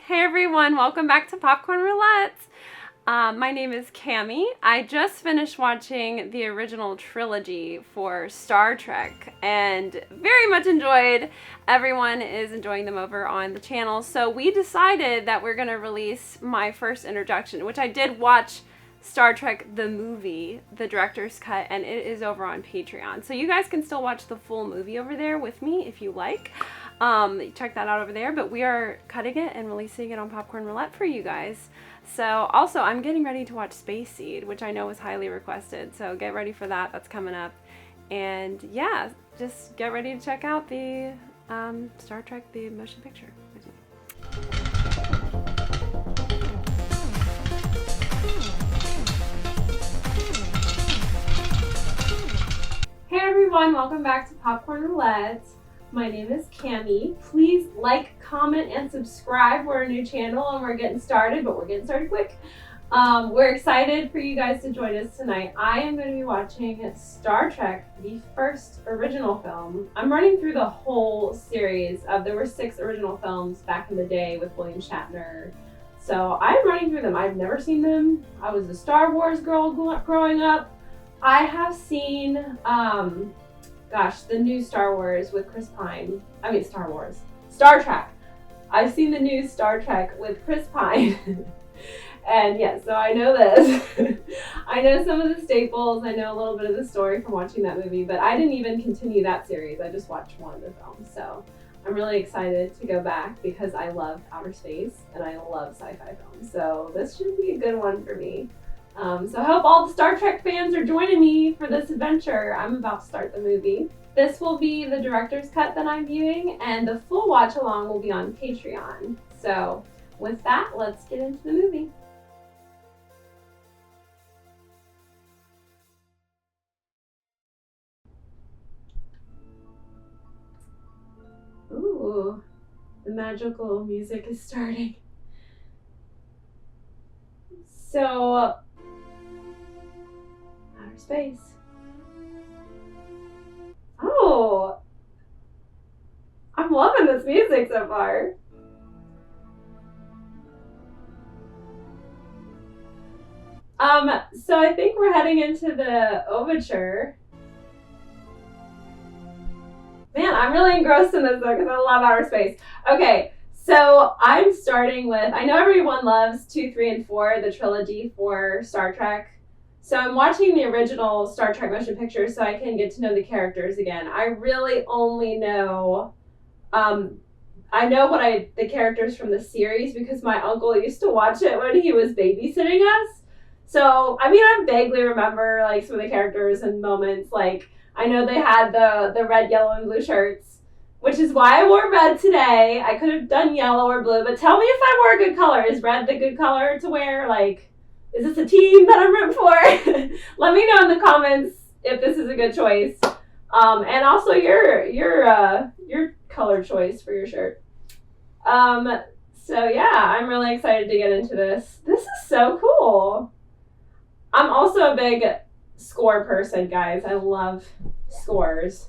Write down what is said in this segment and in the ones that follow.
Hey everyone, welcome back to Popcorn Roulette. My name is Cami. I just finished watching the original trilogy for Star Trek and very much enjoyed. Everyone is enjoying them over on the channel. So we decided that we're going to release my first introduction, which I did watch Star Trek the movie, the director's cut, and it is over on Patreon. So you guys can still watch the full movie over there with me if you like. Check that out over there, but we are cutting it and releasing it on Popcorn Roulette for you guys. So also I'm getting ready to watch Space Seed, which I know was highly requested, so get ready for that. That's coming up. And yeah, just get ready to check out the Star Trek the motion picture with me. Hey everyone, welcome back to Popcorn Roulette. My name is Cami. Please like, comment, and subscribe. We're a new channel and we're getting started, but we're getting started quick. We're excited for you guys to join us tonight. I am going to be watching Star Trek, the first original film. I'm running through the whole series. There were 6 original films back in the day with William Shatner. So I'm running through them. I've never seen them. I was a Star Wars girl growing up. I have seen, the new Star Wars with Chris Pine. Star Trek. I've seen the new Star Trek with Chris Pine. And yeah, so I know this. I know some of the staples. I know a little bit of the story from watching that movie, but I didn't even continue that series. I just watched one of the films. So I'm really excited to go back because I love outer space and I love sci-fi films. So this should be a good one for me. So I hope all the Star Trek fans are joining me for this adventure. I'm about to start the movie. This will be the director's cut that I'm viewing, and the full watch along will be on Patreon. So with that, let's get into the movie. Ooh, the magical music is starting. So, outer space. Oh, I'm loving this music so far. So I think we're heading into the overture. Man, I'm really engrossed in this though because I love outer space. Okay, so I'm starting with, I know everyone loves 2, 3, and 4, the trilogy for Star Trek. So I'm watching the original Star Trek motion picture so I can get to know the characters again. I really only know, I know the characters from the series because my uncle used to watch it when he was babysitting us. So, I mean, I vaguely remember like some of the characters and moments. Like, I know they had the red, yellow, and blue shirts, which is why I wore red today. I could have done yellow or blue, but tell me if I wore a good color. Is red the good color to wear? Like, is this a team that I'm rooting for? Let me know in the comments if this is a good choice. And also your color choice for your shirt. So yeah, I'm really excited to get into this. This is so cool. I'm also a big score person, guys. I love scores.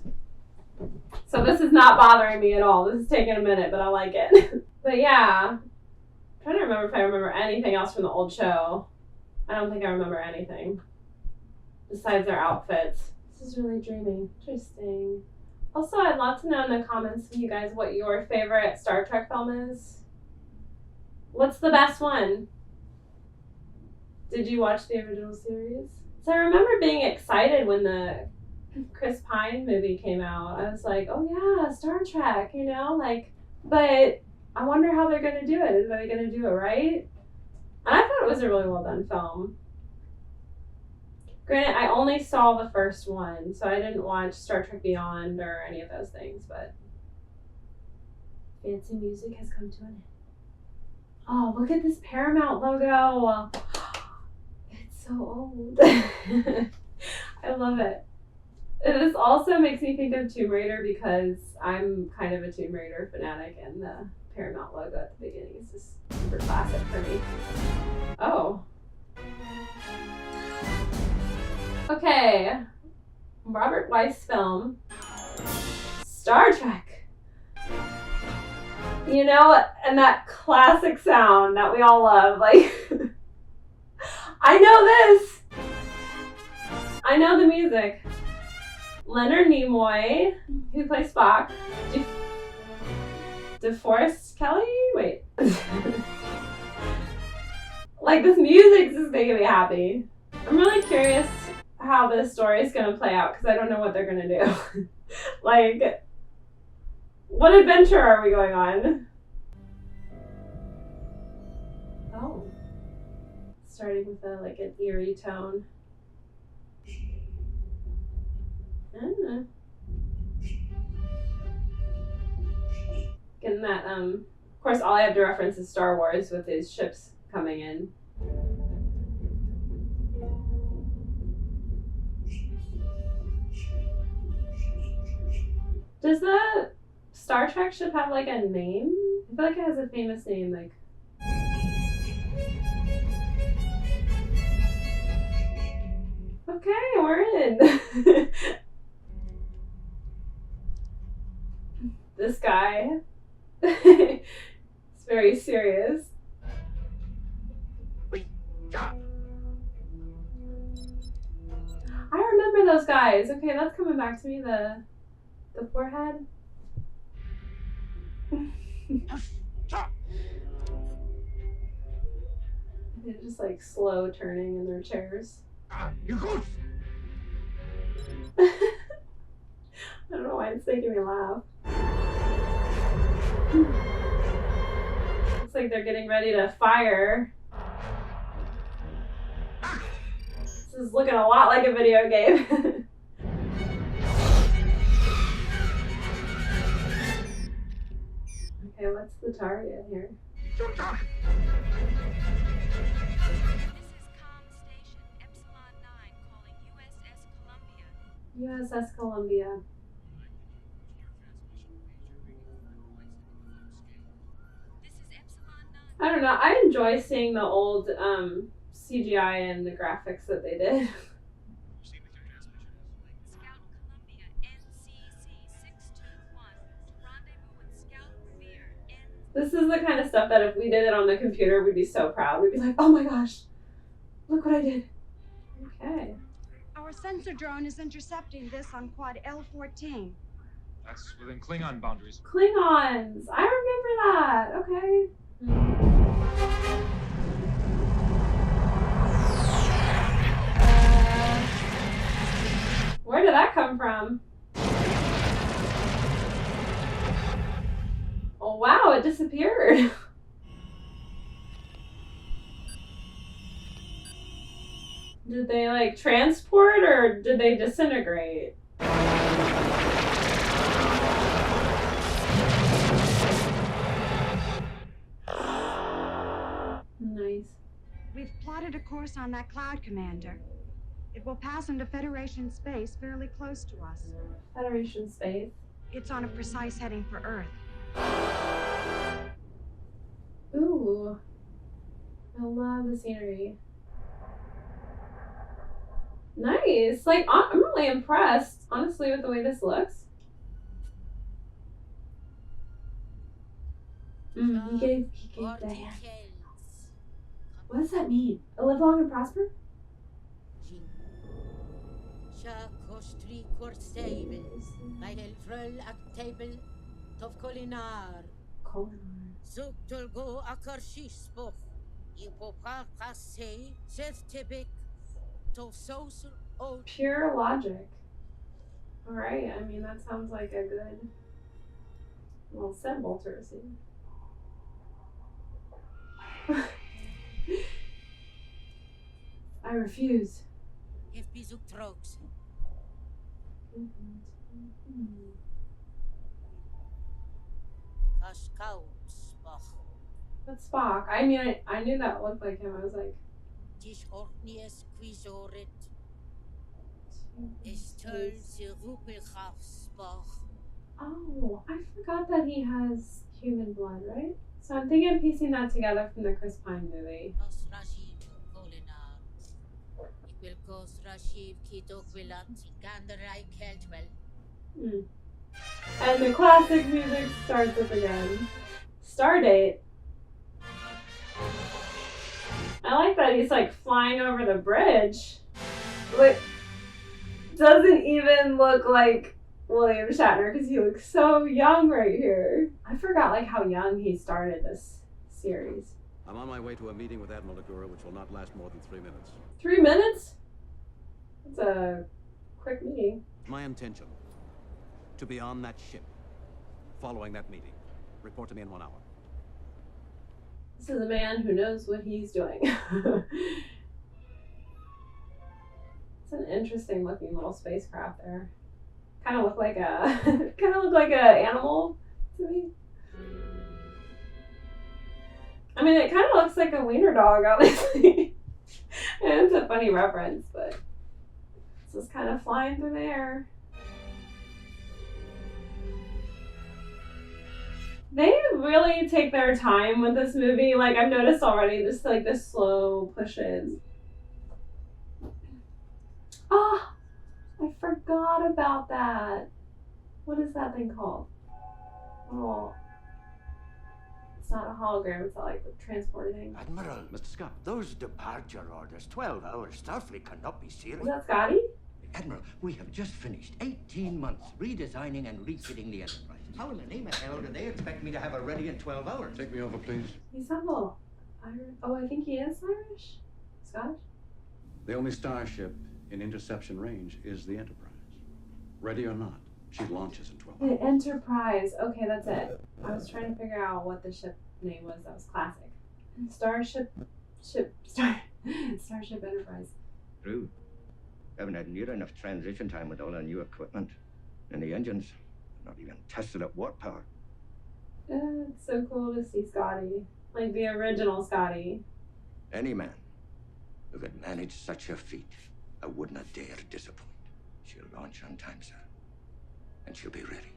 So this is not bothering me at all. This is taking a minute, but I like it. But yeah, I'm trying to remember if I remember anything else from the old show. I don't think I remember anything besides their outfits. This is really dreamy. Interesting. Also, I'd love to know in the comments from you guys what your favorite Star Trek film is. What's the best one? Did you watch the original series? So I remember being excited when the Chris Pine movie came out. I was like, oh yeah, Star Trek, you know? Like, but I wonder how they're going to do it. Are they going to do it right? And I thought it was a really well done film. Granted, I only saw the first one, so I didn't watch Star Trek Beyond or any of those things, but fancy music has come to an end. Oh, look at this Paramount logo. It's so old. I love it. This also makes me think of Tomb Raider because I'm kind of a Tomb Raider fanatic, and the Paramount logo at the beginning is just super classic for me. Oh. Okay. Robert Weiss film. Star Trek. You know, and that classic sound that we all love, like, I know this! I know the music. Leonard Nimoy, who plays Spock. DeForest Kelly? Wait. Like, this music is making me happy. I'm really curious how this story is going to play out, because I don't know what they're going to do. Like, what adventure are we going on? Oh. Starting with like an eerie tone. Getting that, of course, all I have to reference is Star Wars with his ships coming in. Does the Star Trek ship have like a name? I feel like it has a famous name, like. Okay, we're in. This guy. It's very serious. I remember those guys. Okay, that's coming back to me. The forehead. They're just like slow turning in their chairs. I don't know why it's making me laugh. Looks like they're getting ready to fire. This is looking a lot like a video game. Okay, what's the target here? This is Com Station, Epsilon 9, calling USS Columbia. USS Columbia. This is Epsilon 9. I don't know. I enjoy seeing the old CGI and the graphics that they did. Scout Columbia, NCC 621, to rendezvous with Scout Revere, This is the kind of stuff that if we did it on the computer, we'd be so proud. We'd be like, oh my gosh, look what I did. Okay. Our sensor drone is intercepting this on quad L14. That's within Klingon boundaries. Klingons. I remember that. Okay. Where did that come from? Oh wow, it disappeared. Did they like transport or did they disintegrate? Nice. We've plotted a course on that cloud, Commander. It will pass into Federation space fairly close to us. Federation space. It's on a precise heading for Earth. Ooh. I love the scenery. Nice. Like, I'm really impressed, honestly, with the way this looks. He gave the hand. What does that mean? Live long and prosper? Pure logic. Alright, I mean, that sounds like a good little symbol to receive. I refuse. That's Spock. I mean, I knew that looked like him. I was like, oh, I forgot that he has human blood, right? So I'm thinking of piecing that together from the Chris Pine movie. And the classic music starts up again. Stardate. I like that he's like flying over the bridge. Like, doesn't even look like William Shatner because he looks so young right here. I forgot like how young he started this series. I'm on my way to a meeting with Admiral James, which will not last more than 3 minutes. 3 minutes? It's a quick meeting. My intention to be on that ship following that meeting. Report to me in 1 hour. This is a man who knows what he's doing. It's an interesting looking little spacecraft there. Kind of look like a animal to me. I mean, it kind of looks like a wiener dog, honestly. And it's a funny reference, but it's just kind of flying through the air. They really take their time with this movie. Like, I've noticed already, just like the slow pushes. Oh, I forgot about that. What is that thing called? Oh, it's not a hologram. It's not like the transporter thing. Admiral, Mr. Scott. those departure orders, 12 hours, Starfleet cannot be serious. Is that Scotty? Admiral, we have just finished 18 months redesigning and refitting the Enterprise. How in the name of hell do they expect me to have it ready in 12 hours? Take me over, please. He's not a little Irish. Oh, I think he is Irish? Scottish? The only starship in interception range is the Enterprise. Ready or not, she launches in 12 hours. The Enterprise. Okay, that's it. I was trying to figure out what the ship name was. That was classic. Starship Enterprise. True. Haven't had near enough transition time with all our new equipment. And the engines, not even tested at warp power. It's so cool to see Scotty. Like the original Scotty. Any man who could manage such a feat, I would not dare disappoint. She'll launch on time, sir. And she'll be ready.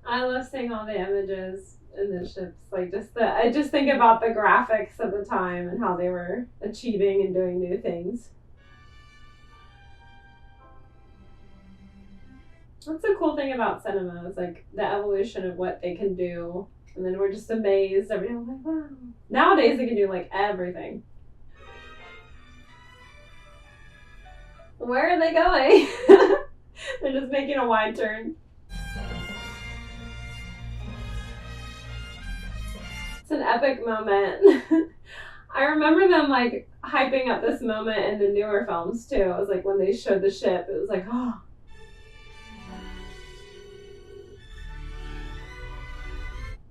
I love seeing all the images in the ships. Like I just think about the graphics of the time and how they were achieving and doing new things. That's the cool thing about cinema, is like the evolution of what they can do. And then we're just amazed every time, like, wow. Nowadays they can do like everything. Where are they going? They're just making a wide turn. It's an epic moment. I remember them like hyping up this moment in the newer films too. It was like when they showed the ship, it was like, oh.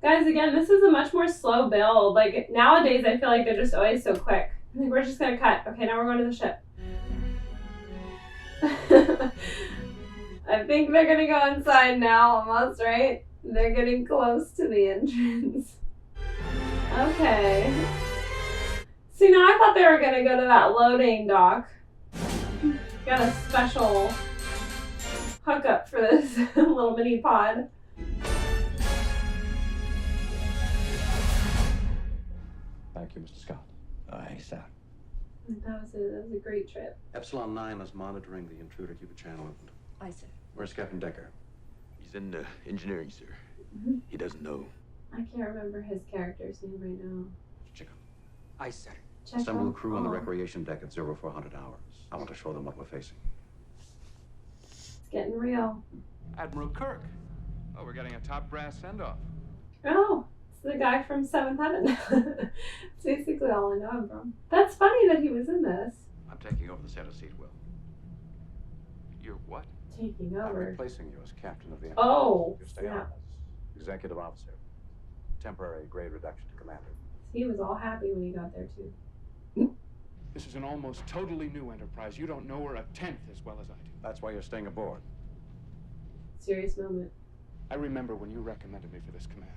Guys, again, this is a much more slow build. Like nowadays I feel like they're just always so quick. I think we're just gonna cut. Okay, now we're going to the ship. I think they're gonna go inside now almost, right? They're getting close to the entrance. Okay. See, now I thought they were gonna go to that loading dock. Got a special hookup for this little mini pod. Thank you, Mr. Scott. Aye, sir. That was a great trip. Epsilon 9 is monitoring the intruder through the channel. Aye, sir. Where's Captain Decker? He's in engineering, sir. Mm-hmm. He doesn't know. I can't remember his character's name right now. Chicken. Aye, sir. Check Assemble the out- crew on the oh, recreation deck at 0400 hours. I want to show them what we're facing. It's getting real. Admiral Kirk. Oh, we're getting a top brass send-off. Oh, it's the guy from Seventh Heaven. It's basically all I know him from. That's funny that he was in this. I'm taking over the center seat, Will. You're what? Taking I'm over. replacing you as captain of the Enterprise. Oh, You stay on snap. as executive officer. Temporary grade reduction to commander. He was all happy when he got there too. This is an almost totally new Enterprise. You don't know her a tenth as well as I do. That's why you're staying aboard. Serious moment. I remember when you recommended me for this command.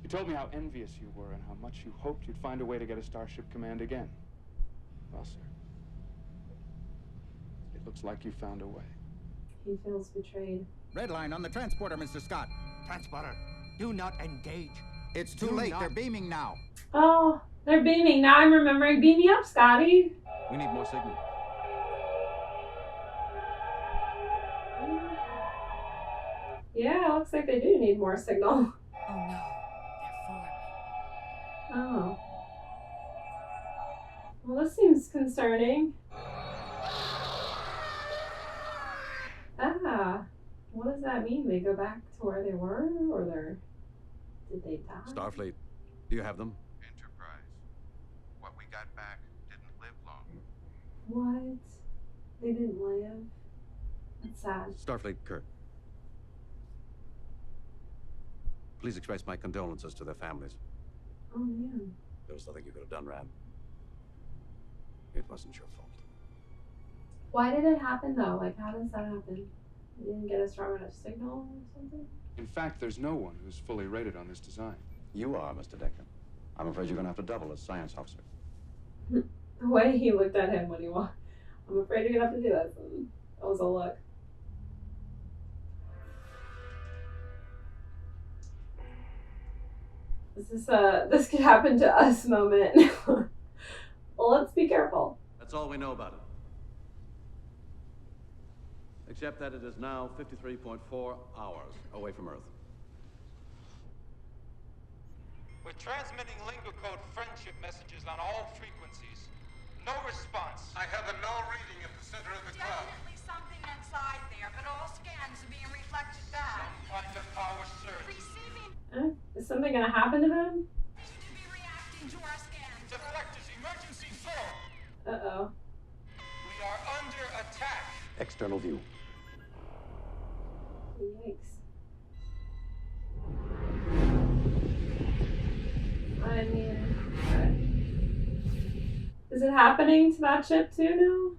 You told me how envious you were and how much you hoped you'd find a way to get a Starship Command again. Well, sir, it looks like you found a way. He feels betrayed. Red line on the transporter, Mr. Scott. Transporter, do not engage. It's too late. They're beaming now. Oh, they're beaming. Now I'm remembering. Beam me up, Scotty. We need more signal. Yeah, it looks like they do need more signal. Oh no, they're forming. Oh. Well, this seems concerning. Ah. What does that mean? They go back to where they were? Or did they die? Starfleet, do you have them? Enterprise. What we got back didn't live long. What? They didn't live? That's sad. Starfleet, Kirk. Please express my condolences to their families. Oh, man. There was nothing you could have done, Ram. It wasn't your fault. Why did it happen, though? Like, how does that happen? You didn't get a strong enough signal or something? In fact, there's no one who's fully rated on this design. You are, Mr. Decker. I'm afraid you're going to have to double as science officer. The way he looked at him when he walked. I'm afraid you're going to have to do that. That was a look. This could happen to us moment. Well, let's be careful. That's all we know about it. Except that it is now 53.4 hours away from Earth. We're transmitting lingo code friendship messages on all frequencies. No response. I have a null reading at the center of the cloud. Definitely something inside there, but all scans are being reflected back. Some kind of power surge. Receiving Is something going to happen to them? to be reacting to our scans. Deflectors, emergency flow. Uh-oh. We are under attack. External view. Yikes. I mean, is it happening to that ship too now?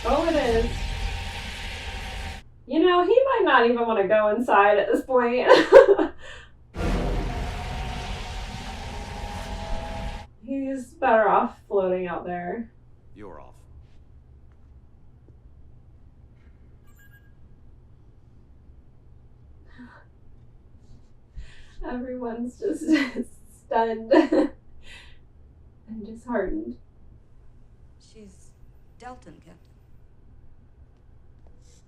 Oh, it is. You know, he might not even want to go inside at this point. He's better off floating out there. You're off. Everyone's just stunned and disheartened. She's Delton, Captain.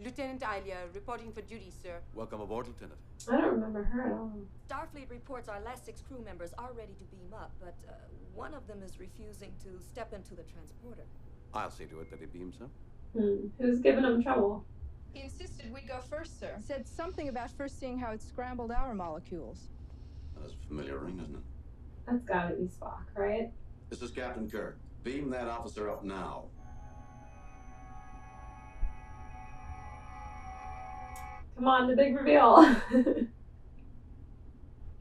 Lieutenant Ilia, reporting for duty, sir. Welcome aboard, Lieutenant. I don't remember her at all. Starfleet reports our last 6 crew members are ready to beam up, but one of them is refusing to step into the transporter. I'll see to it that he beams up. Who's giving him trouble? He insisted we go first, sir. Said something about first seeing how it scrambled our molecules. That's a familiar ring, isn't it? That's gotta be Spock, right? This is Captain Kirk. Beam that officer up now. Come on, the big reveal. Oh, okay.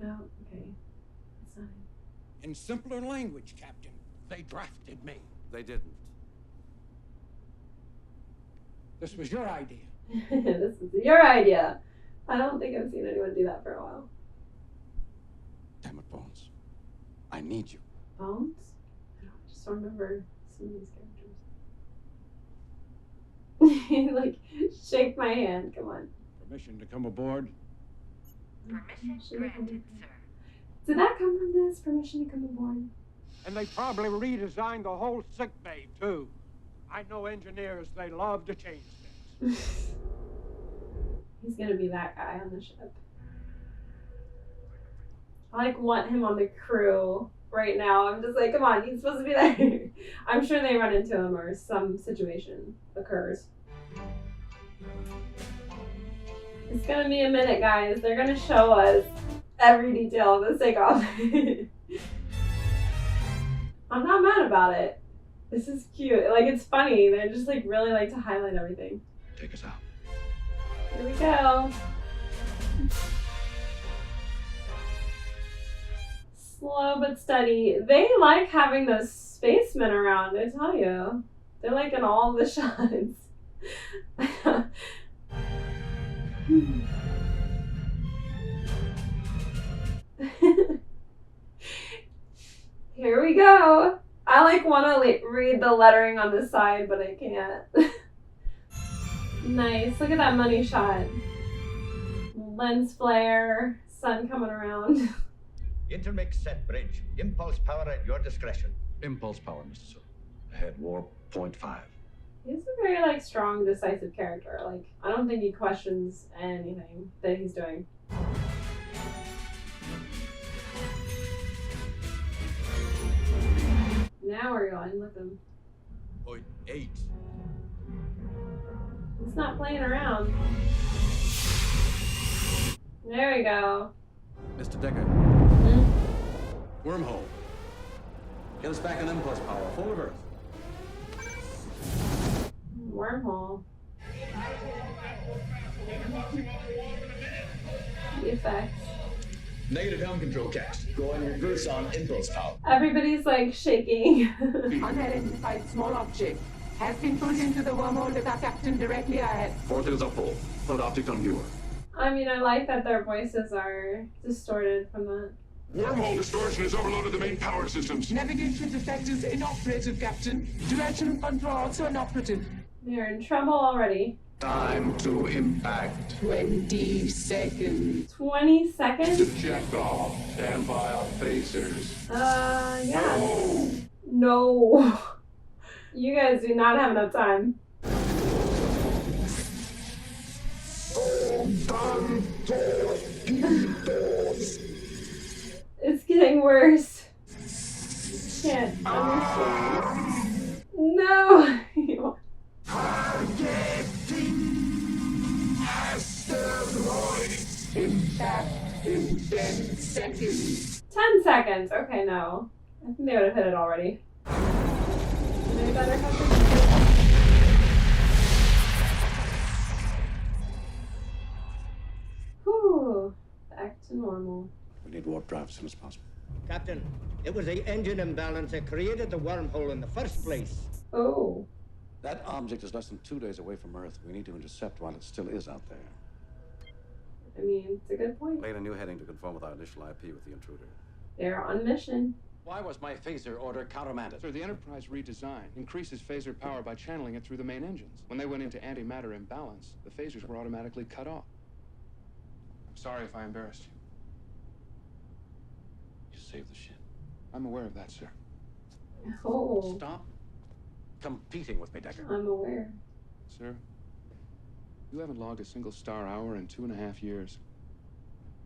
That's not it. In simpler language, Captain, they drafted me. They didn't. This was your idea. This is your idea. I don't think I've seen anyone do that for a while. Damn it, Bones. I need you. Bones? I just remember some of these characters. Like, shake my hand. Come on. Permission to come aboard? Permission granted, sir. Did that come from this? Permission to come aboard? And they probably redesigned the whole sick bay, too. I know engineers, they love to change things. He's gonna be that guy on the ship. I want him on the crew right now. I'm just like, come on, he's supposed to be there. I'm sure they run into him or some situation occurs. It's gonna be a minute, guys. They're gonna show us every detail of this takeoff. I'm not mad about it. This is cute. Like, it's funny. They just like really like to highlight everything. Take us out. Here we go. Slow but steady. They like having those spacemen around, I tell you. They're like in all the shots. Here we go. I like want to read the lettering on the side, but I can't. Nice. Look at that money shot. Lens flare, sun coming around. Intermix set bridge. Impulse power at your discretion. Impulse power, Mr. Sir. Ahead, warp 0.5. He's a very, like, strong, decisive character. Like, I don't think he questions anything that he's doing. Now we're going with him. 0.8. He's not playing around. There we go. Mr. Decker. Wormhole. Get us back in impulse power. Full of Earth. Wormhole. The effects. Negative helm control cast. Going reverse on impulse power. Everybody's like shaking. Unidentified small object has been pulled into the wormhole with our captain directly ahead. Portals are full. Put optic on viewer. I mean, I like that their voices are distorted from that. Wormhole distortion has overloaded the main power systems. Navigation detectors inoperative, Captain. Direction control also inoperative. They're in trouble already. Time to impact. 20 seconds. 20 seconds? Check off. Stand by on phasers. Yeah. No. You guys do not have enough time. It's getting worse. Can't understand. No. Impact in 10 seconds. 10 seconds. Okay, no. I think they would have hit it already. Maybe better Whew. Back to normal. We need warp drive as soon as possible. Captain, it was the engine imbalance that created the wormhole in the first place. Oh. That object is less than 2 days away from Earth. We need to intercept while it still is out there. I mean, it's a good point. Lay in a new heading to conform with our initial IP with the intruder. They're on mission. Why was my phaser order countermanded? Sir, the Enterprise redesign increases phaser power by channeling it through the main engines. When they went into antimatter imbalance, the phasers were automatically cut off. I'm sorry if I embarrassed you. You saved the ship. I'm aware of that, sir. Oh. Stop competing with me, Decker. I'm aware. Sir, you haven't logged a single star hour in 2.5 years.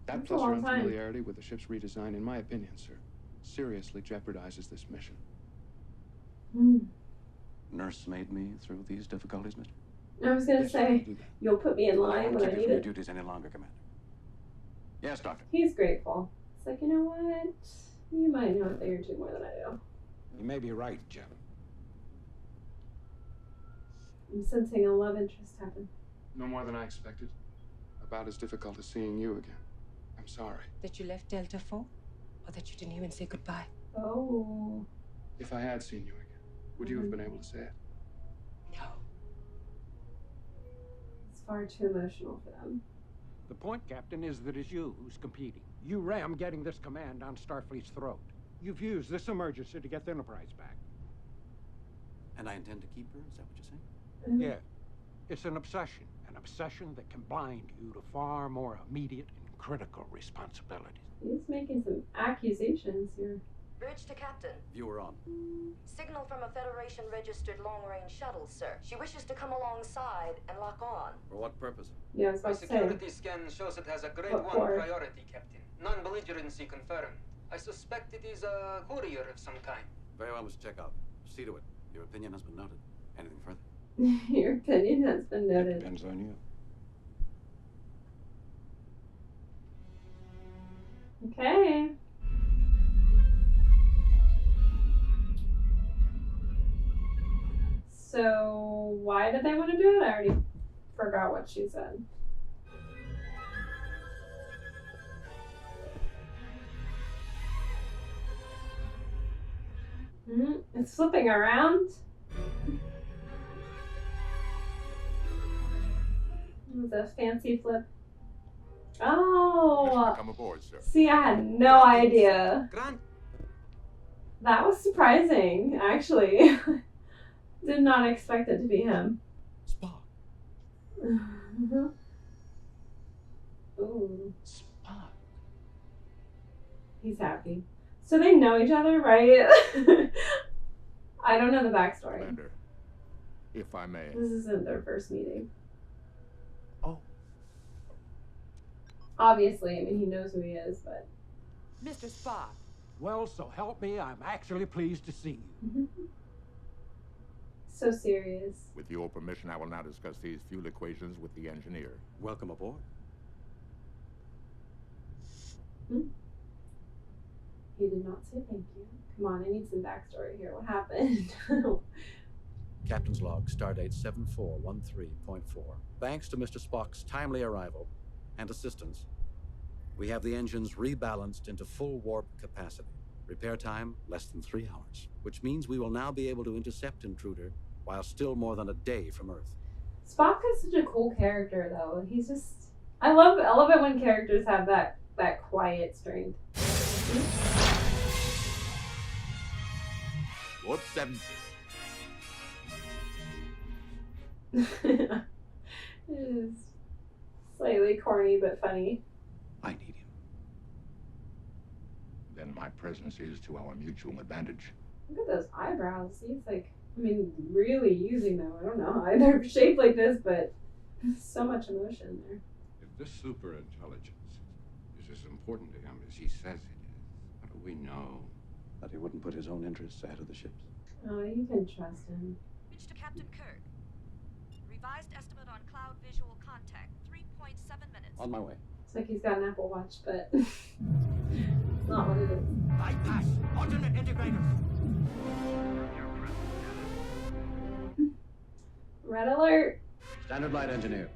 That That's plus a your long time. unfamiliarity with the ship's redesign, in my opinion, sir, seriously jeopardizes this mission. Nursemaid me through these difficulties, mister? I was going to say, you'll put me in line when I Keep you need from your it. duties any longer, Commander. Yes, Doctor. He's grateful. It's like, you know what? You might know a thing or two more than I do. You may be right, Jim. I'm sensing a love interest happen. No more than I expected. About as difficult as seeing you again. I'm sorry. That you left Delta 4? Or that you didn't even say goodbye? Oh. If I had seen you again, would you have been able to say it? No. It's far too emotional for them. The point, Captain, is that it's you who's competing. You ram getting this command down Starfleet's throat. You've used this emergency to get the Enterprise back. And I intend to keep her? Is that what you're saying? Yeah. It's an obsession that can blind you to far more immediate and critical responsibilities. He's making some accusations here. Bridge to Captain. Viewer on. Signal from a Federation-registered long-range shuttle, sir. She wishes to come alongside and lock on. For what purpose? Yeah, I was My about to say. security scan shows it has a grade 1 priority, Captain. Non-belligerency confirmed. I suspect it is a courier of some kind. Very well, Mr. Chekhov. See to it. Your opinion has been noted. Anything further? Your opinion has been noted. Depends on you. Okay. So, why did they want to do it? I already forgot what she said. It's flipping around. It was a fancy flip. Oh! Come aboard, sir. See, I had no idea. That was surprising, actually. Did not expect it to be him. Spock. Ooh. Spock. He's happy. So they know each other, right? I don't know the backstory. Commander, if I may. This isn't their first meeting. Oh. Obviously, I mean, he knows who he is, but... Mr. Spock. Well, so help me, I'm actually pleased to see you. So serious. With your permission, I will now discuss these fuel equations with the engineer. Welcome aboard. He did not say thank you. Come on, I need some backstory here. What happened? Captain's log, stardate 7413.4. Thanks to Mr. Spock's timely arrival and assistance, we have the engines rebalanced into full warp capacity. Repair time, less than 3 hours, which means we will now be able to intercept Intruder while still more than a day from Earth. Spock is such a cool character, though. He's just... I love it when characters have that quiet strength. Warp 7. It is slightly corny, but funny. I need him. Then my presence is to our mutual advantage. Look at those eyebrows. He's like, I mean, really using them. I don't know how they're shaped like this, but so much emotion there. If this super intelligence is as important to him as he says it is, how do we know that he wouldn't put his own interests ahead of the ship's? Oh, you can trust him. Reached to Captain Kirk. Revised estimate on cloud visual contact, 3.7 minutes. On my way. It's like he's got an Apple Watch, but it's not what it is. Bypass! Alternate integrators! Red alert! Standard light engineer.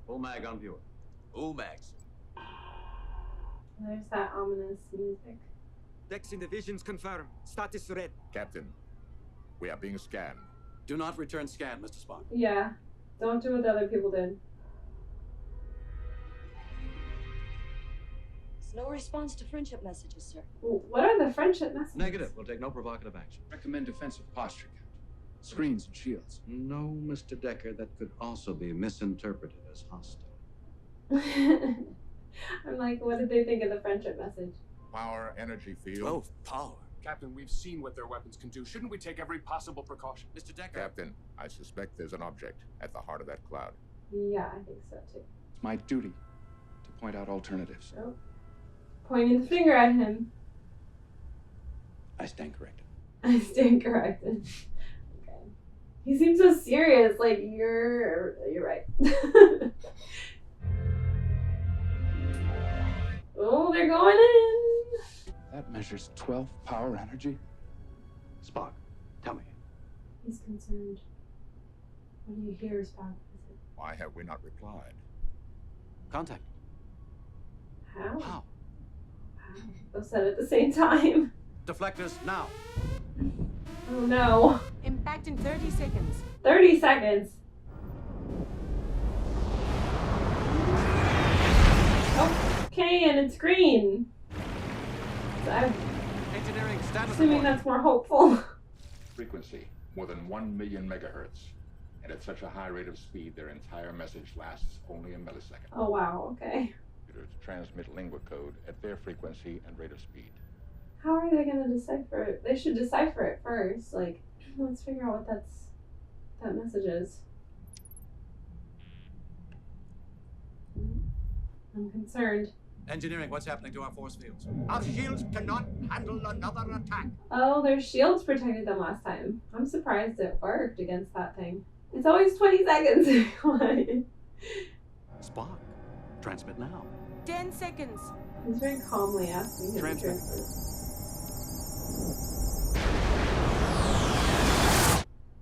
Full mag on viewer. Full mags. There's that ominous music. Dex in the visions confirmed. Status red. Captain, we are being scanned. Do not return scan, Mr. Spock. Yeah. Don't do what the other people did. No response to friendship messages, sir. What are the friendship messages? Negative. We'll take no provocative action. Recommend defensive posture, Captain. Screens and shields. No, Mr. Decker, that could also be misinterpreted as hostile. I'm like, what did they think of the friendship message? Power energy field. 12 power. Captain, we've seen what their weapons can do. Shouldn't we take every possible precaution? Mr. Decker. Captain, I suspect there's an object at the heart of that cloud. Yeah, I think so too. It's my duty to point out alternatives. Oh. Pointing the finger at him. I stand corrected. I stand corrected. Okay. He seems so serious. Like you're right. Oh, they're going in. That measures 12 power energy. Spock, tell me. He's concerned. What do you hear, Spock? Why have we not replied? Contact. How? How? Both said at the same time. Deflectors now. Oh no. Impact in 30 seconds. 30 seconds. Okay, and it's green. So I'm Engineering status assuming report. that's more hopeful. Frequency, more than 1 million megahertz. And at such a high rate of speed, their entire message lasts only a millisecond. Oh wow, okay. Computers transmit lingua code at their frequency and rate of speed. How are they gonna decipher it? They should decipher it first. Like, let's figure out what that message is. I'm concerned. Engineering, what's happening to our force fields? Our shields cannot handle another attack. Oh, their shields protected them last time. I'm surprised it worked against that thing. It's always 20 seconds. Spock, transmit now. 10 seconds. He's very calmly asking him to Transmit. transfer.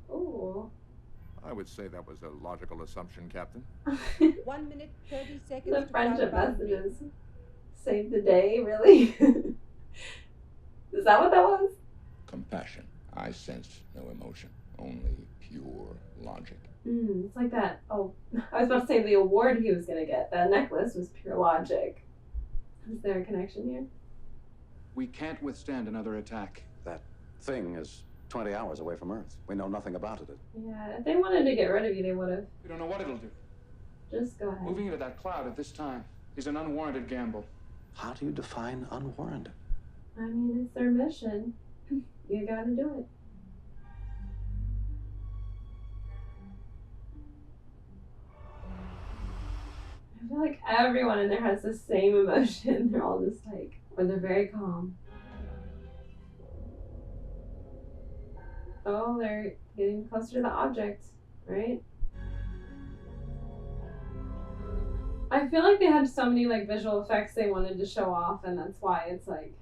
Oh. I would say that was a logical assumption, Captain. 1 minute, 30 seconds. The friendship messages saved the day, really? Is that what that was? Compassion. I sense no emotion, only pure logic. It's like that. Oh, I was about to say the award he was going to get. That necklace was pure logic. Is there a connection here? We can't withstand another attack. That thing is 20 hours away from Earth. We know nothing about it. Yeah, if they wanted to get rid of you, they would have. We don't know what it'll do. Just go ahead. Moving into that cloud at this time is an unwarranted gamble. How do you define unwarranted? I mean, it's their mission. You gotta do it. I feel like everyone in there has the same emotion. They're all just like, or they're very calm. Oh, they're getting closer to the object, right? I feel like they had so many like visual effects they wanted to show off, and that's why it's like,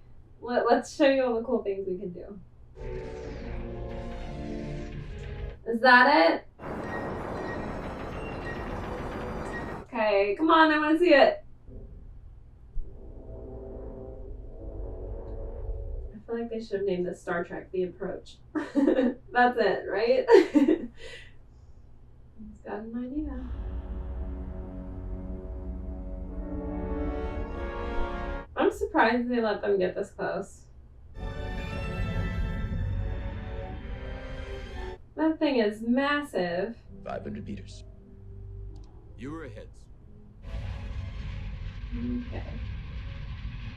let's show you all the cool things we can do. Is that it? Okay, come on, I want to see it. I feel like they should have named this Star Trek The Approach. That's it, right? He's got an idea. I'm surprised they let them get this close. That thing is massive. 500 meters. You were ahead. Okay.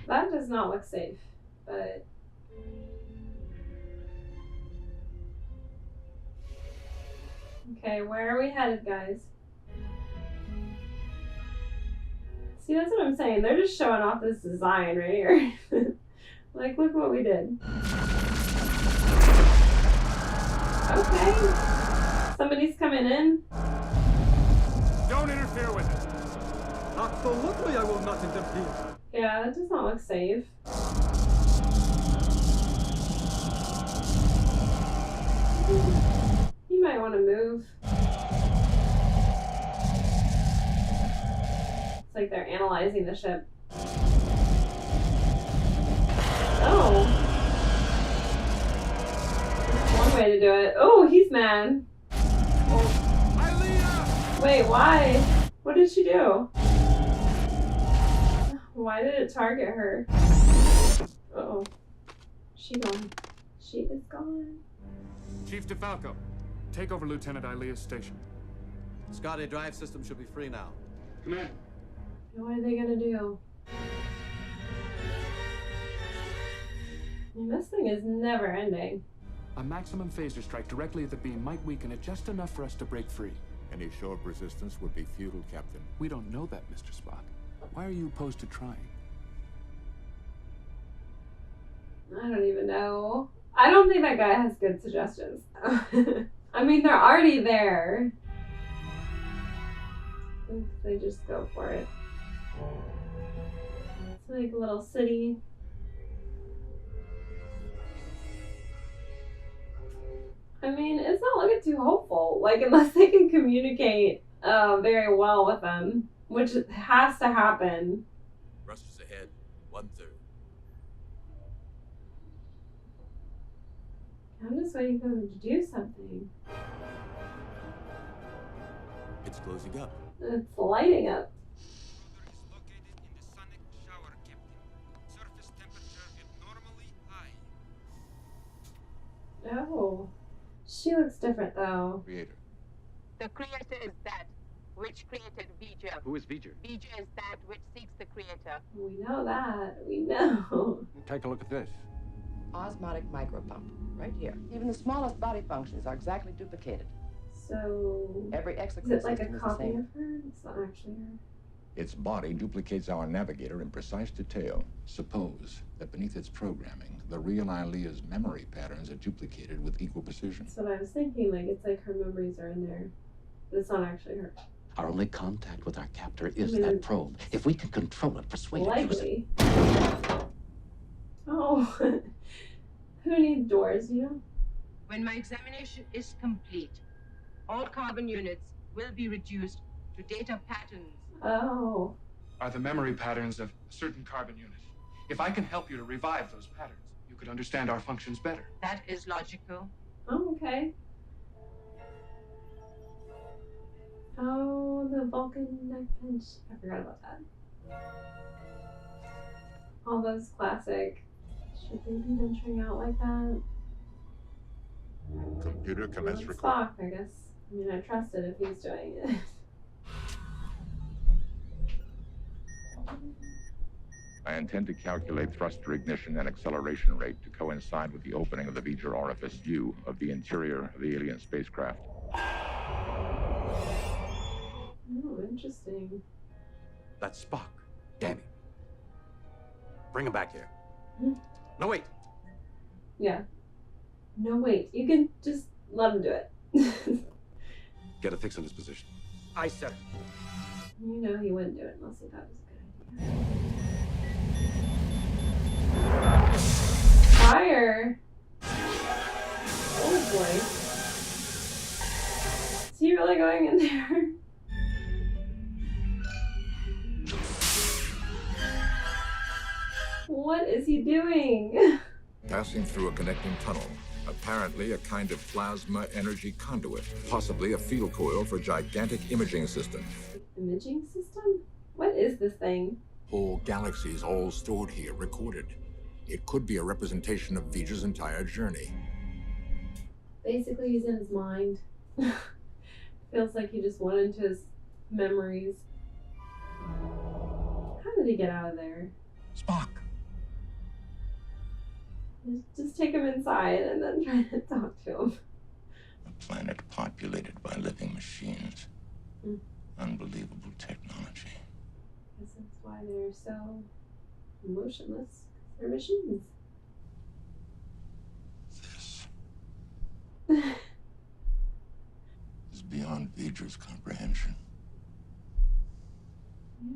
That does not look safe, but... Okay, where are we headed, guys? See, that's what I'm saying. They're just showing off this design right here. Like, look what we did. Okay. Somebody's coming in. Don't interfere with it. Absolutely, I will not interfere. Yeah, that does not look safe. You might want to move. It's like they're analyzing the ship. Oh. One way to do it. Oh, he's mad. Wait, why? What did she do? Why did it target her? Uh-oh. She gone. She is gone. Chief DeFalco, take over Lieutenant Ilea's station. Scotty, drive system should be free now. Commander. What are they gonna do? And this thing is never ending. A maximum phaser strike directly at the beam might weaken it just enough for us to break free. Any show of resistance would be futile, Captain. We don't know that, Mr. Spock. Why are you opposed to trying? I don't even know. I don't think that guy has good suggestions. I mean, they're already there. They just go for it. It's like a little city. I mean, it's not looking too hopeful. Like, unless they can communicate very well with them, which has to happen. Thrusters ahead, 1/3. I'm just waiting for them to do something. It's closing up. It's lighting up. Oh. She looks different, though. Creator. The creator is that which created V'ger. Who is V'ger? V'ger is that which seeks the creator. We know that. We know. Take a look at this. Osmotic micropump, right here. Even the smallest body functions are exactly duplicated. So... Every is exocrine it like a system is the copy same. of her? It's not actually her. Its body duplicates our navigator in precise detail. Suppose that beneath its programming, the real Ilea's memory patterns are duplicated with equal precision. That's what I was thinking. Like, it's like her memories are in there. But it's not actually her. Our only contact with our captor is that probe. If we can control it, persuade it. Likely. Oh. Who needs doors, you know? When my examination is complete, all carbon units will be reduced to data patterns. Oh. Are the memory patterns of a certain carbon unit. If I can help you to revive those patterns, you could understand our functions better. That is logical. Oh, okay. Oh, the Vulcan neck pinch. I forgot about that. All those classic. Should they be venturing out like that? Computer commence Spock, recording. I guess. I mean, I trust it if he's doing it. I intend to calculate thruster ignition and acceleration rate to coincide with the opening of the V'ger orifice U of the interior of the alien spacecraft. Oh, interesting. That's Spock. Damn it. Bring him back here. Hmm. No, wait. Yeah. No, wait. You can just let him do it. Get a fix on his position. Aye, sir. You know he wouldn't do it unless he thought it was a good idea. Fire. Oh boy. Is he really going in there? What is he doing? Passing through a connecting tunnel. Apparently a kind of plasma energy conduit. Possibly a field coil for gigantic imaging systems. Imaging system? What is this thing? Whole galaxies all stored here, recorded. It could be a representation of V'ger's entire journey. Basically, he's in his mind. Feels like he just went into his memories. How did he get out of there? Spock! Just take him inside and then try to talk to him. A planet populated by living machines. Mm. Unbelievable technology. Guess that's why they're so emotionless. They're machines. This is beyond V'ger's comprehension.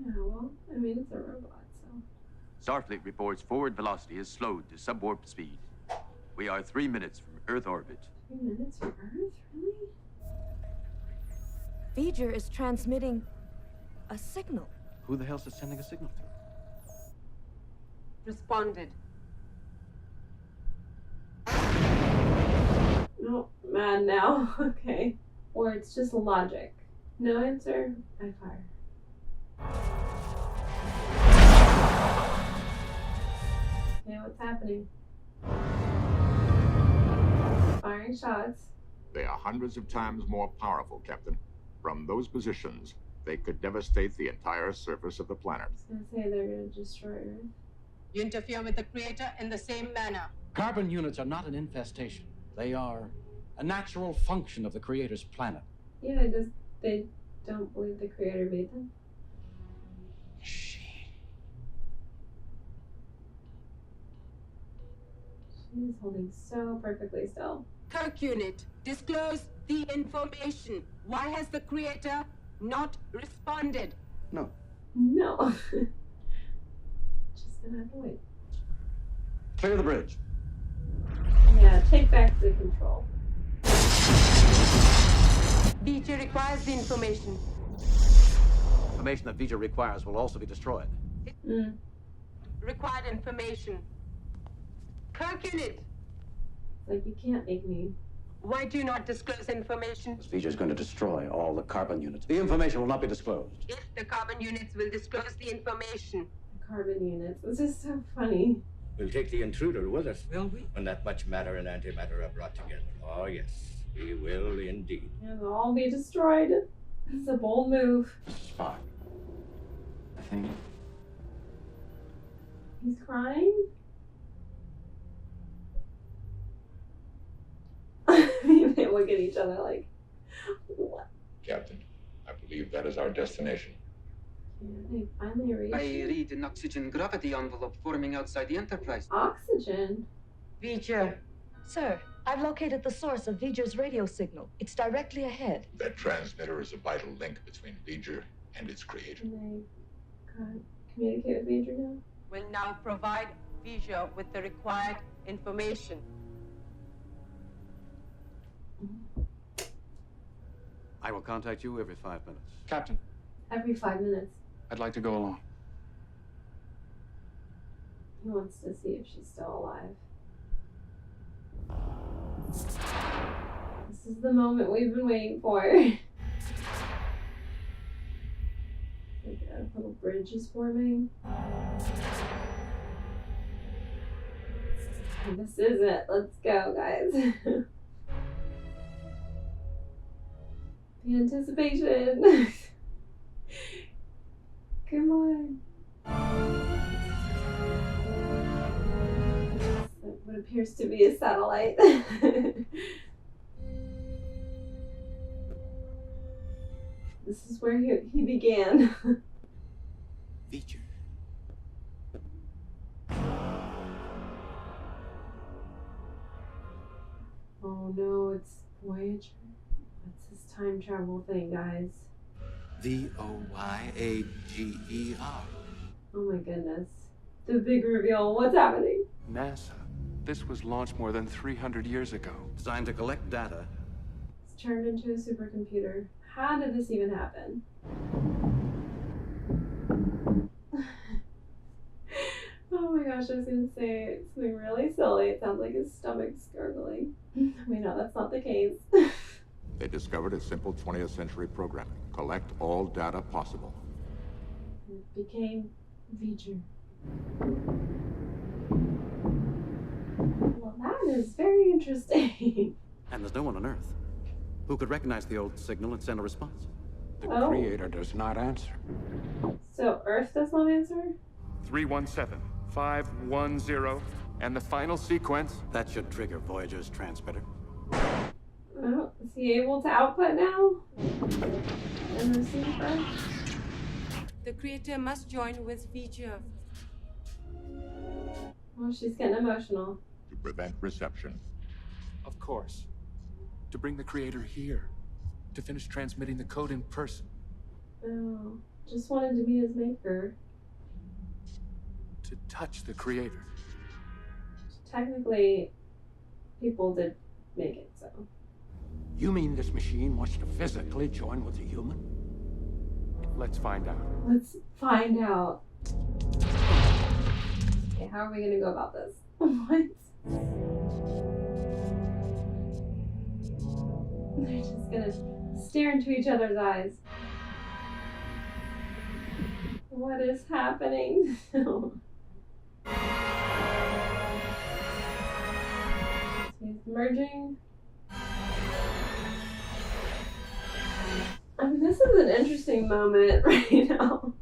Yeah, well, I mean, it's a robot, so. Starfleet reports forward velocity is slowed to subwarp speed. We are 3 minutes from Earth orbit. 3 minutes from Earth? Really? V'ger is transmitting a signal. Who the hell's it sending a signal to? Responded. No, mad now. Okay. Or it's just logic. No answer, I fire. Okay, what's happening? Firing shots. They are hundreds of times more powerful, Captain. From those positions, they could devastate the entire surface of the planet. I was gonna say they're gonna destroy Earth. You interfere with the Creator in the same manner. Carbon units are not an infestation. They are a natural function of the Creator's planet. Yeah, they don't believe the Creator made them. She's holding so perfectly still. Kirk unit, disclose the information. Why has the Creator not responded? No. No. Just gonna have to wait. Clear the bridge. Yeah, take back the control. V'ger requires the information. Information that V'ger requires will also be destroyed. Mm. Required information. Kirk unit. Like, you can't make me. Why do you not disclose information? V'ger's going to destroy all the carbon units. The information will not be disclosed. If the carbon units will disclose the information. The carbon units. This is so funny. We'll take the intruder with us, will we? When that much matter and antimatter are brought together. Oh, yes, we will indeed. And they'll all be destroyed. It's a bold move. Spock. I think. He's crying? They look at each other like, what? Captain, I believe that is our destination. Yeah, they finally reached I it. read an oxygen gravity envelope forming outside the Enterprise. Oxygen? V'ger. Sir, I've located the source of V'ger's radio signal. It's directly ahead. That transmitter is a vital link between V'ger and its creator. Can they communicate with Major now? Will now provide V'ger with the required information. I will contact you every 5 minutes. Captain, Every 5 minutes. I'd like to go along. He wants to see if she's still alive. This is the moment we've been waiting for. Like a little bridge is forming. This is it. Let's go, guys. The anticipation. Come on. What appears to be a satellite. This is where he began. Feature. Oh no, it's Voyager. What's this time travel thing, guys? Voyager. Oh my goodness. The big reveal. What's happening? NASA. This was launched more than 300 years ago. Designed to collect data. It's turned into a supercomputer. How did this even happen? Oh my gosh, I was gonna say something really silly. It sounds like his stomach's gurgling. We know that's not the case. They discovered a simple 20th century programming. Collect all data possible. It became Voyager. Well, that is very interesting. And there's no one on Earth who could recognize the old signal and send a response. The Creator does not answer. So Earth does not answer? 317, 510, and the final sequence. That should trigger Voyager's transmitter. Oh, is he able to output now? And receive Earth? The Creator must join with Voyager. Oh, she's getting emotional. To prevent reception. Of course. To bring the Creator here. To finish transmitting the code in person. Oh, just wanted to meet his maker. To touch the Creator. Technically, people did make it, so. You mean this machine wants to physically join with a human? Let's find out. Let's find out. Okay, how are we gonna go about this? What? They're just gonna stare into each other's eyes. What is happening? He's merging. I mean, this is an interesting moment right now.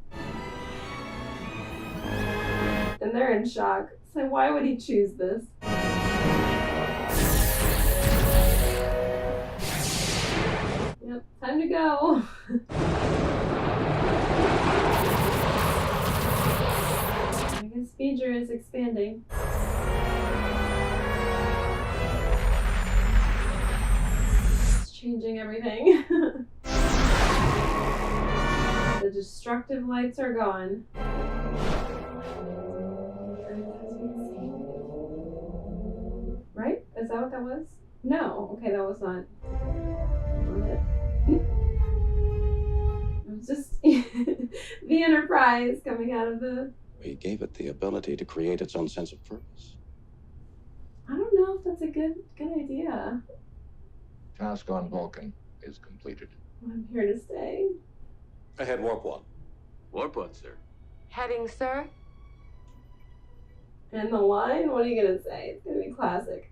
And they're in shock. So why would he choose this? Yep, time to go. I guess Voyager is expanding. It's changing everything. The destructive lights are gone. Right? Is that what that was? No. Okay, that was not. It was just the Enterprise coming out of the... We gave it the ability to create its own sense of purpose. I don't know if that's a good idea. Task on Vulcan is completed. I'm here to stay. Ahead, warp 1. Warp 1, sir. Heading, sir. And the line? What are you gonna say? It's gonna be classic.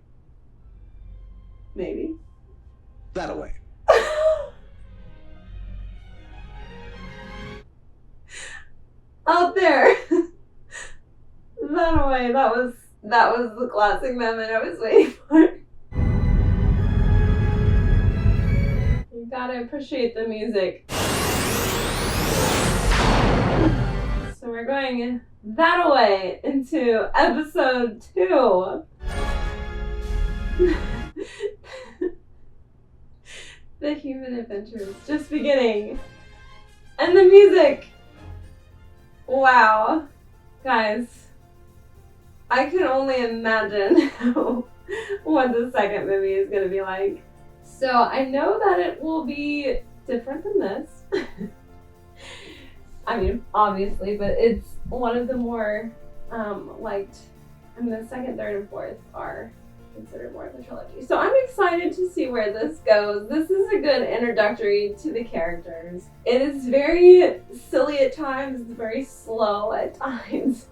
Maybe. That away. Out there. That away. That was the classic moment I was waiting for. You gotta appreciate the music. So we're going that away into episode 2. The human adventure is just beginning. And the music! Wow. Guys, I can only imagine what the second movie is going to be like. So I know that it will be different than this. I mean, obviously, but it's one of the more liked. And the second, third, and fourth are considered more of the trilogy. So I'm excited to see where this goes. This is a good introductory to the characters. It is very silly at times. It's very slow at times.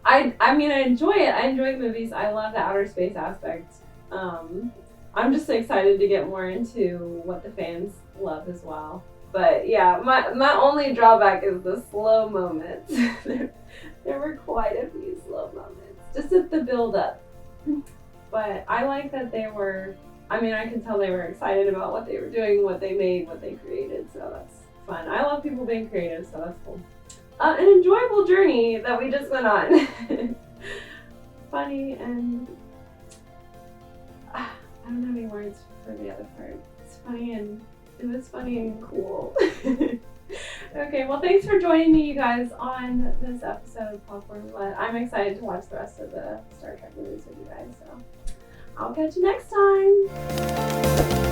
I mean, I enjoy it. I enjoy the movies. I love the outer space aspect. I'm just excited to get more into what the fans love as well. But yeah, my only drawback is the slow moments. There were quite a few slow moments, just at the build-up. But I like that they were, I mean, I can tell they were excited about what they were doing, what they made, what they created, so that's fun. I love people being creative, so that's cool. an enjoyable journey that we just went on. Funny and I don't have any words for the other part. It's funny and it was funny and cool. Okay, well thanks for joining me, you guys, on this episode of Popcorn Roulette. I'm excited to watch the rest of the Star Trek movies with you guys, so I'll catch you next time.